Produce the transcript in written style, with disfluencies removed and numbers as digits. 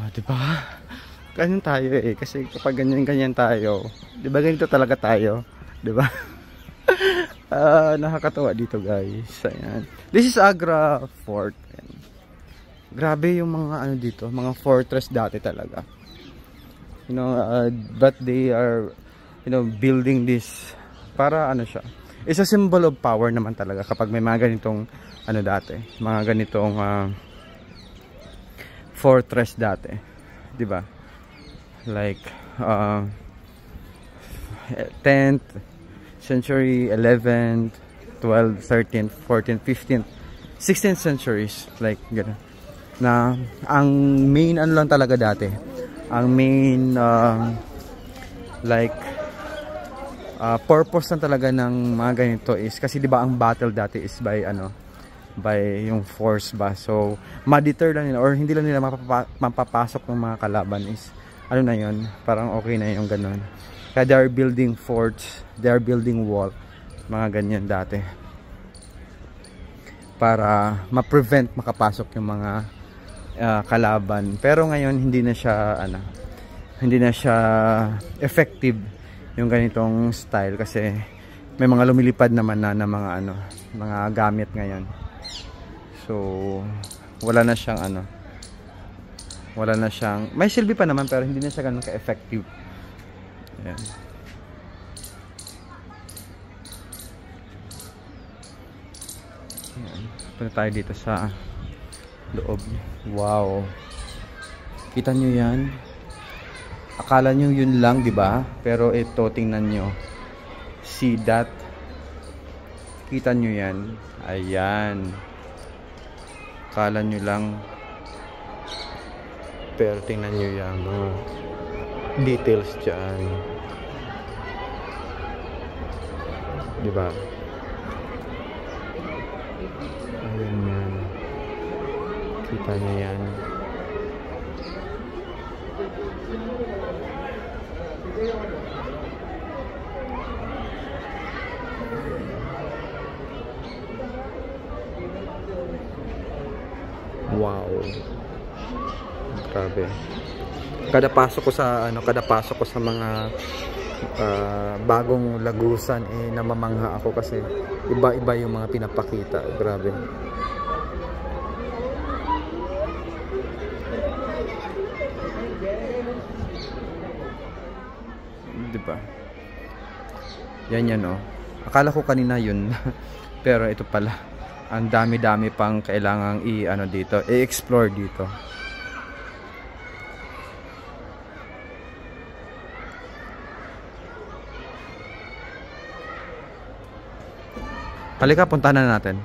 Di ba? Ganyan tayo eh. Kasi kapag ganyan-ganyan tayo, di ba ganito talaga tayo? Di ba? Nakakatawa dito guys. Ayan. This is Agra Fort. Ayan. Grabe yung mga ano dito, mga fortress dati talaga. You know, but they are, you know, building this para ano siya. It's a symbol of power naman talaga kapag may mga ganitong ano dati, mga ganitong fortress dati, 'di ba? Like 10th century, 11th, 12th, 13th, 14th, 15th, 16th centuries, like gano'n. Na ang main ano lang talaga dati, ang main purpose lang talaga ng mga ganito is kasi 'di ba ang battle dati is by ano, by yung force ba, so ma-deter lang nila or hindi lang nila mapapasok ng mga kalaban is ano na yun, parang okay na yung ganun. Kaya they are building forts, they are building wall, mga ganyan dati para ma-prevent makapasok yung mga kalaban. Pero ngayon hindi na siya ano, hindi na siya effective yung ganitong style kasi may mga lumilipad naman na mga ano, mga gamit ngayon. So wala na siyang ano, wala na siyang, may silbi pa naman pero hindi na siya ganun ka-effective. Ayan. Ayan. Punta tayo dito sa loob. Wow. Kita nyo yan? Akala nyo yun lang, di ba? Pero ito, tingnan nyo. See that? Kita nyo yan? Ayan. Akala nyo lang. Pero tingnan nyo yan. Details dyan. Di ba? Ayan yan. Kita nyo yan. Wow. Grabe. Kada pasok ko sa ano, kada pasok ko sa mga bagong lagusan eh namamangha ako kasi iba-iba yung mga pinapakita. Grabe. Diba? Yan yan oh. Akala ko kanina yun. Pero ito pala. Ang dami-dami pang kailangang i-ano dito, i-explore dito. Halika, puntahan na natin.